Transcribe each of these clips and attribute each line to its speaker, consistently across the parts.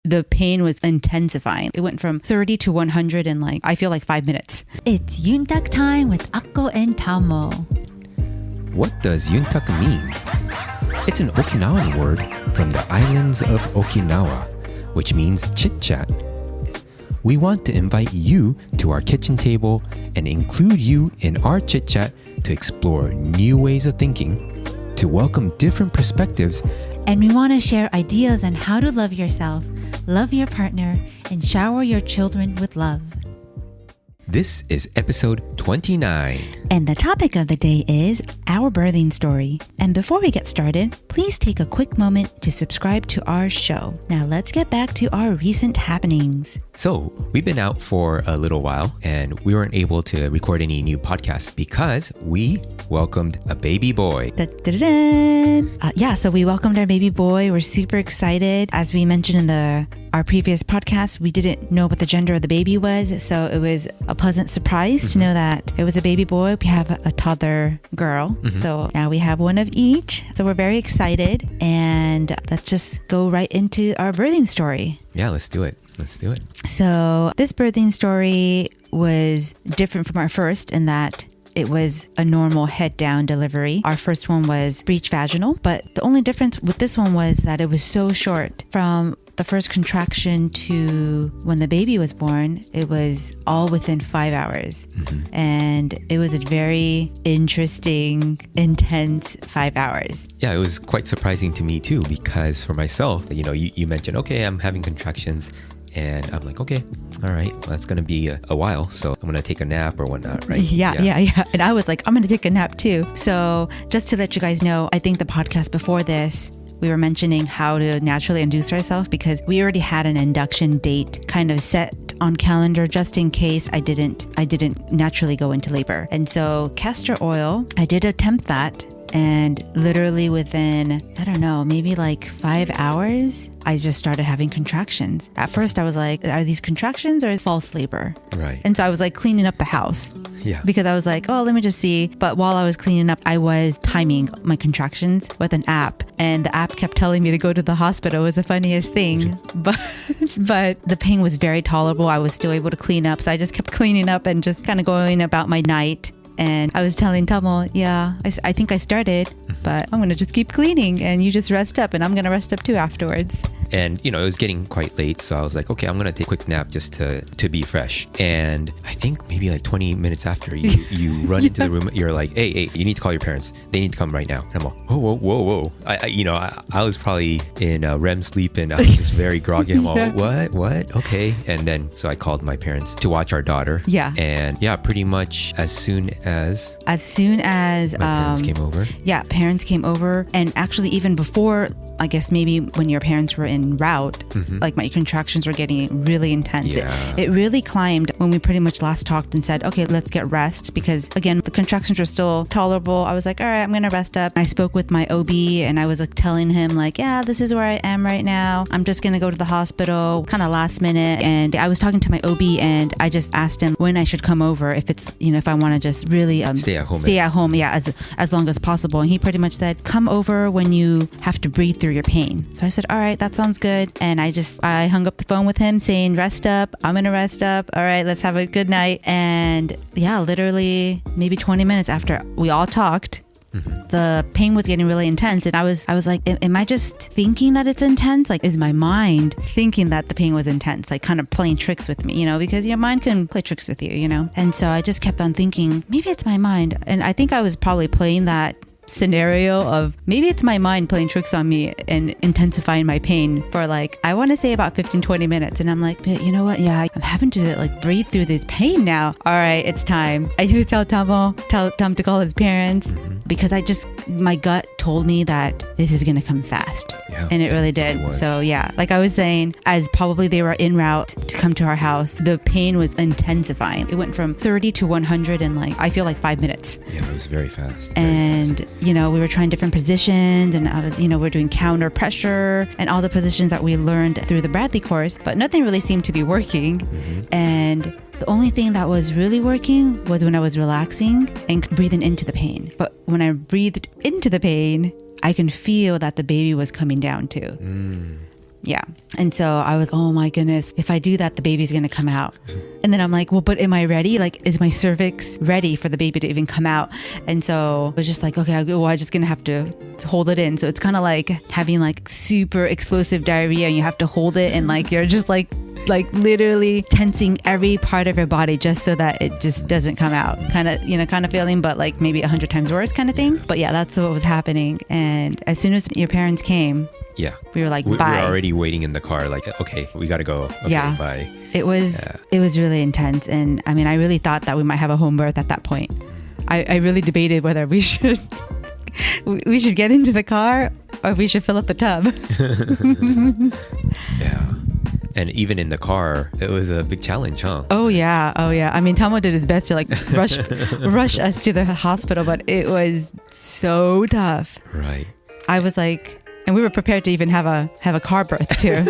Speaker 1: the pain was intensifying. It went from 30 to 100 in I feel like 5 minutes. It's Yuntaku time with Akko and Tamo.
Speaker 2: What does Yuntaku mean? It's an Okinawan word from the islands of Okinawa, which means chitchat. We want to invite you to our kitchen table and include you in our chitchat to explore new ways of thinking, to welcome different perspectives,
Speaker 1: and we want to share ideas on how to love yourself, love your partner, and shower your children with love.
Speaker 2: This is episode 29.
Speaker 1: And the topic of the day is our birthing story. And before we get started, please take a quick moment to subscribe to our show. Now let's get back to our recent happenings.
Speaker 2: So, we've been out for a little while and we weren't able to record any new podcasts because we welcomed a baby boy.
Speaker 1: So we welcomed our baby boy. We're super excited. As we mentioned in our previous podcast, we didn't know what the gender of the baby was, so it was a pleasant surprise to know that it was a baby boy. We have a toddler girl, so now we have one of each. So we're very excited, and let's just go right into our birthing story.
Speaker 2: Yeah, let's do it.
Speaker 1: So this birthing story was different from our first in that it was a normal head-down delivery. Our first one was breech vaginal, but the only difference with this one was that it was so short. From the first contraction to when the baby was born, it was all within 5 hours. And it was a very interesting, intense 5 hours.
Speaker 2: Yeah, it was quite surprising to me too, because for myself, you mentioned, okay, I'm having contractions. And I'm like, okay, all right, well, that's going to be a while. So I'm going to take a nap or whatnot, right?
Speaker 1: Yeah. And I was like, I'm going to take a nap too. So just to let you guys know, I think the podcast before this, we were mentioning how to naturally induce ourselves because we already had an induction date kind of set on calendar just in case I didn't naturally go into labor. And so castor oil, I did attempt that. And literally within, I don't know, maybe 5 hours, I just started having contractions. At first I was like, are these contractions or false labor?
Speaker 2: Right.
Speaker 1: And so I was cleaning up the house.
Speaker 2: Yeah.
Speaker 1: Because I was like, let me just see. But while I was cleaning up, I was timing my contractions with an app. And the app kept telling me to go to the hospital. It was the funniest thing. But the pain was very tolerable. I was still able to clean up. So I just kept cleaning up and just kind of going about my night. And I was telling Tamo, I think I started, but I'm going to just keep cleaning and you just rest up and I'm going to rest up too afterwards.
Speaker 2: And, it was getting quite late. So I was like, okay, I'm going to take a quick nap just to be fresh. And I think maybe 20 minutes after you run into the room, you're like, hey, you need to call your parents. They need to come right now. And I'm like, whoa. I was probably in REM sleep and I was just very groggy. I'm like, what? Okay. And then, so I called my parents to watch our daughter.
Speaker 1: Yeah.
Speaker 2: And pretty much as soon as
Speaker 1: my
Speaker 2: parents came over.
Speaker 1: Yeah, parents came over. And actually even before, I guess maybe when your parents were en route, my contractions were getting really intense.
Speaker 2: Yeah.
Speaker 1: It really climbed when we pretty much last talked and said, okay, let's get rest. Because again, the contractions were still tolerable. I was like, all right, I'm going to rest up. I spoke with my OB and I was telling him this is where I am right now. I'm just going to go to the hospital kind of last minute. And I was talking to my OB and I just asked him when I should come over. If it's, if I want to just really
Speaker 2: stay at home.
Speaker 1: Yeah, as long as possible. And he pretty much said, come over when you have to breathe through your pain. So I said, all right, that sounds good. And I hung up the phone with him saying, rest up. I'm going to rest up. All right, let's have a good night. And literally maybe 20 minutes after we all talked, the pain was getting really intense. And I was like, am I just thinking that it's intense? Is my mind thinking that the pain was intense? Kind of playing tricks with me, because your mind can play tricks with you, And so I just kept on thinking, maybe it's my mind. And I think I was probably playing that scenario of maybe it's my mind playing tricks on me and intensifying my pain for I want to say about 15-20 minutes. And I'm like, but you know what? Yeah, I'm having to breathe through this pain now. All right, it's time. I need to tell Tom to call his parents because my gut told me that this is going to come fast.
Speaker 2: Yeah,
Speaker 1: and it really did. So yeah, like I was saying, as probably they were en route to come to our house, the pain was intensifying. It went from 30 to 100 in I feel like 5 minutes.
Speaker 2: Yeah, it was very fast.
Speaker 1: We were trying different positions and I was, we're doing counter pressure and all the positions that we learned through the Bradley course, but nothing really seemed to be working. And the only thing that was really working was when I was relaxing and breathing into the pain. But when I breathed into the pain, I can feel that the baby was coming down too. Yeah. And so I was, oh my goodness, if I do that, the baby's going to come out. And then I'm like, well, but am I ready? Like, is my cervix ready for the baby to even come out? And so I was just like, okay, I'm just going to have to hold it in. So it's kind of like having like super explosive diarrhea and you have to hold it and like, you're just like literally tensing every part of your body just so that it just doesn't come out. Kind of feeling, but like maybe 100 times worse kind of thing. But yeah, that's what was happening. And as soon as your parents came,
Speaker 2: yeah,
Speaker 1: we were like, bye.
Speaker 2: We were already waiting in the car, like, okay, we got to go. Okay,
Speaker 1: yeah.
Speaker 2: Bye.
Speaker 1: It was really intense. And I mean, I really thought that we might have a home birth at that point. I really debated whether we should get into the car or we should fill up the tub.
Speaker 2: Yeah. And even in the car, it was a big challenge, huh?
Speaker 1: Oh yeah. I mean, Tamo did his best to like rush us to the hospital, but it was so tough.
Speaker 2: Right.
Speaker 1: I was like, and we were prepared to even have a car birth too.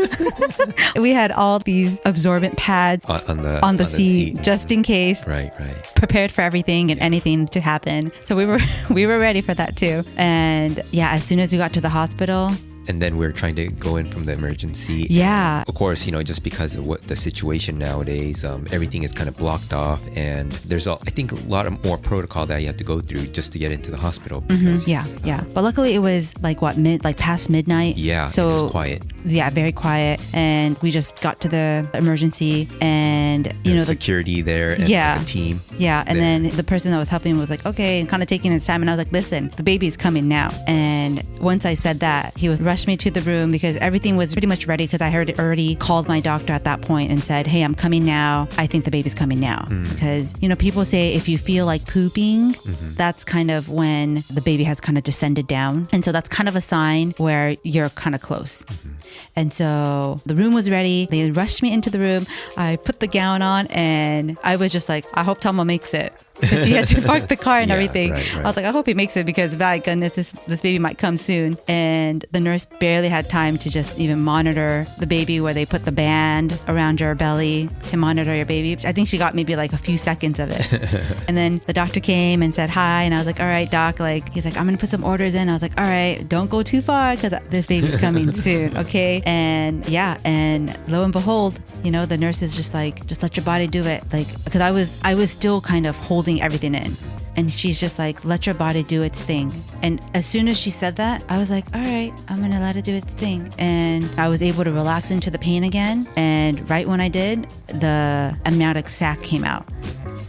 Speaker 1: We had all these absorbent pads on the seat just in case.
Speaker 2: Right.
Speaker 1: Prepared for everything and anything to happen. So we were ready for that too. And yeah, as soon as we got to the hospital.
Speaker 2: And then we're trying to go in from the emergency.
Speaker 1: Yeah.
Speaker 2: Of course, just because of what the situation nowadays, everything is kind of blocked off, and there's I think a lot of more protocol that you have to go through just to get into the hospital. Because,
Speaker 1: Yeah. But luckily it was like past midnight.
Speaker 2: Yeah.
Speaker 1: So
Speaker 2: it was quiet.
Speaker 1: Yeah, very quiet. And we just got to the emergency, and
Speaker 2: There's security there. And like a team.
Speaker 1: Yeah. And
Speaker 2: there.
Speaker 1: then the person that was helping was like, okay, kind of taking his time. And I was like, listen, the baby's coming now. And once I said that, he was rushed me to the room because everything was pretty much ready, because I heard already called my doctor at that point and said, hey, I'm coming now. I think the baby's coming now. Because, people say if you feel like pooping, that's kind of when the baby has kind of descended down. And so that's kind of a sign where you're kind of close. And so the room was ready. They rushed me into the room. I put the gown on and I was just like, I hope Tama makes it. Because he had to park the car and everything.
Speaker 2: Right.
Speaker 1: I was like, I hope he makes it, because my goodness, this baby might come soon. And the nurse barely had time to just even monitor the baby, where they put the band around your belly to monitor your baby. I think she got maybe like a few seconds of it. And then the doctor came and said hi, and I was like, all right, doc. Like, he's like, I'm gonna put some orders in. I was like, all right, don't go too far, because this baby's coming soon, okay? And yeah, and lo and behold, the nurse is just like, just let your body do it. Like, because I was still kind of holding everything in, and she's just like, let your body do its thing. And as soon as she said that, I was like, all right, I'm gonna let it do its thing. And I was able to relax into the pain again. And right when I did, the amniotic sac came out.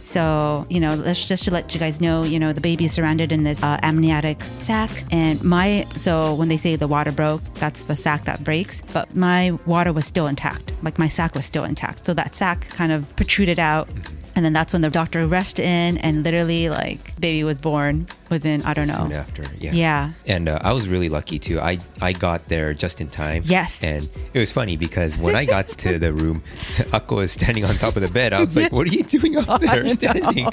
Speaker 1: So, let's just to let you guys know, the baby is surrounded in this amniotic sac. And so when they say the water broke, that's the sac that breaks. But my water was still intact. Like, my sac was still intact. So that sac kind of protruded out. And then that's when the doctor rushed in, and literally, like, baby was born within, I don't know.
Speaker 2: Soon after, yeah.
Speaker 1: Yeah.
Speaker 2: And I was really lucky too. I got there just in time.
Speaker 1: Yes.
Speaker 2: And it was funny because when I got to the room, Akko was standing on top of the bed. I was like, what are you doing up there standing?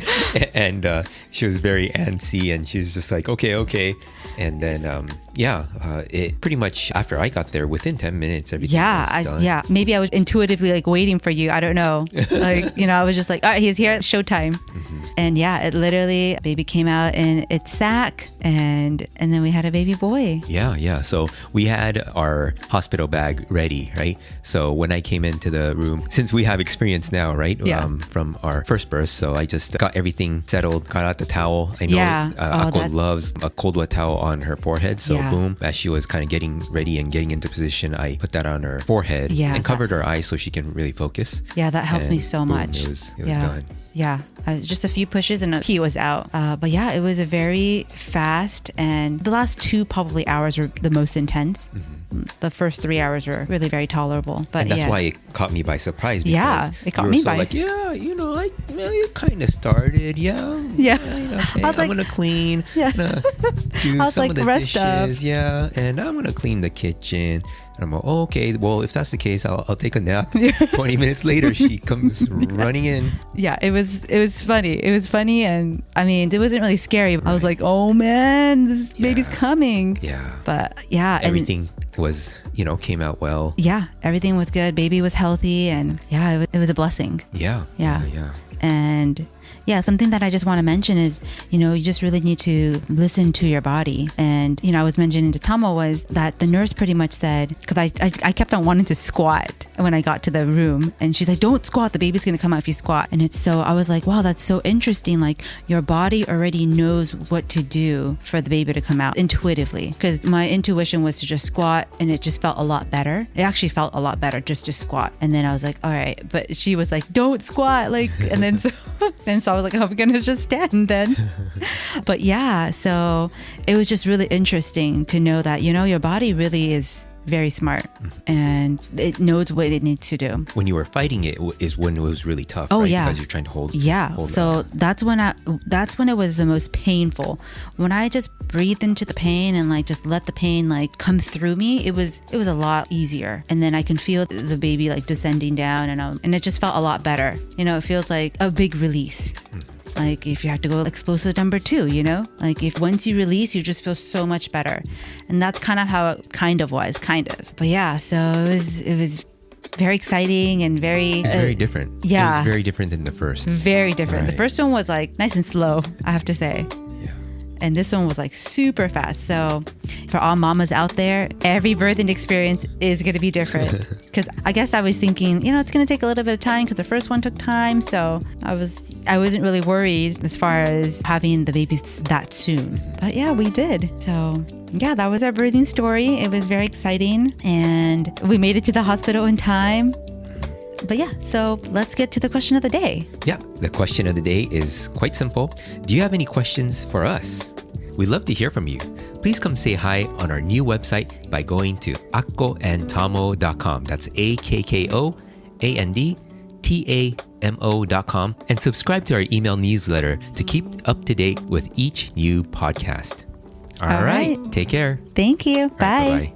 Speaker 2: And she was very antsy, and she was just like, okay. And then, it pretty much, after I got there, within 10 minutes, everything was done.
Speaker 1: Maybe I was intuitively like waiting for you. I don't know. Like, I was just like, all right, he's here. It's showtime. And yeah, it literally, baby came out in its sac, and then we had a baby boy.
Speaker 2: Yeah. So we had our hospital bag ready, right? So when I came into the room, since we have experience now, right?
Speaker 1: Yeah.
Speaker 2: From our first birth, so I just got everything settled, got out the towel. I know Akko loves a cold wet towel on her forehead. So boom, as she was kind of getting ready and getting into position, I put that on her forehead and covered her eyes so she can really focus.
Speaker 1: Yeah, that helped me so much.
Speaker 2: It was done.
Speaker 1: Yeah, just a few pushes and he was out. But yeah, it was a very fast, and the last 2 probably hours were the most intense. The first 3 hours were really very tolerable. But
Speaker 2: and that's why it caught me by surprise. Because
Speaker 1: it caught me by.
Speaker 2: Like, you kind of started. Yeah. Okay, I'm gonna clean. Yeah. Do some of the dishes. Yeah, and I'm gonna clean the kitchen. And I'm like, okay, well, if that's the case, I'll take a nap. 20 minutes later, she comes running in.
Speaker 1: Yeah, it was funny. It was funny, and I mean, it wasn't really scary. Right. I was like, oh man, this baby's coming.
Speaker 2: Yeah.
Speaker 1: But yeah.
Speaker 2: Everything was, came out well.
Speaker 1: Yeah, everything was good. Baby was healthy, and yeah, it was a blessing.
Speaker 2: Yeah.
Speaker 1: And yeah, something that I just want to mention is, you just really need to listen to your body. And, I was mentioning to Tamo was that the nurse pretty much said, because I kept on wanting to squat when I got to the room. And she's like, don't squat. The baby's going to come out if you squat. And I was like, wow, that's so interesting. Like your body already knows what to do for the baby to come out intuitively. Because my intuition was to just squat and it just felt a lot better. It actually felt a lot better just to squat. And then I was like, all right. But she was like, don't squat. Like, and then so I was like, oh, I'm going to just stand then. But yeah, so it was just really interesting to know that, your body really is very smart and it knows what it needs to do.
Speaker 2: When you were fighting it is when it was really tough,
Speaker 1: oh,
Speaker 2: right?
Speaker 1: Yeah.
Speaker 2: Because you're trying to hold
Speaker 1: so
Speaker 2: it.
Speaker 1: that's when it was the most painful. When I just breathed into the pain and like just let the pain like come through me, it was a lot easier. And then I can feel the baby like descending down and it just felt a lot better. It feels like a big release. Like if you have to go explosive number 2, like if once you release, you just feel so much better. And that's kind of how it was. But yeah, so it was very exciting and
Speaker 2: It's very different.
Speaker 1: Yeah.
Speaker 2: It was very different than the first.
Speaker 1: Very different.
Speaker 2: Right.
Speaker 1: The first one was like nice and slow, I have to say. And this one was like super fast. So for all mamas out there, every birthing experience is going to be different. Because I guess I was thinking, it's going to take a little bit of time because the first one took time. So I wasn't really worried as far as having the babies that soon. But yeah, we did. So yeah, that was our birthing story. It was very exciting. And we made it to the hospital in time. But yeah, so let's get to the question of the day.
Speaker 2: Yeah, the question of the day is quite simple. Do you have any questions for us? We'd love to hear from you. Please come say hi on our new website by going to akkoandtamo.com. That's AKKOANDTAMO.com and subscribe to our email newsletter to keep up to date with each new podcast. All right. Take care.
Speaker 1: Thank you. Bye.
Speaker 2: Bye-bye.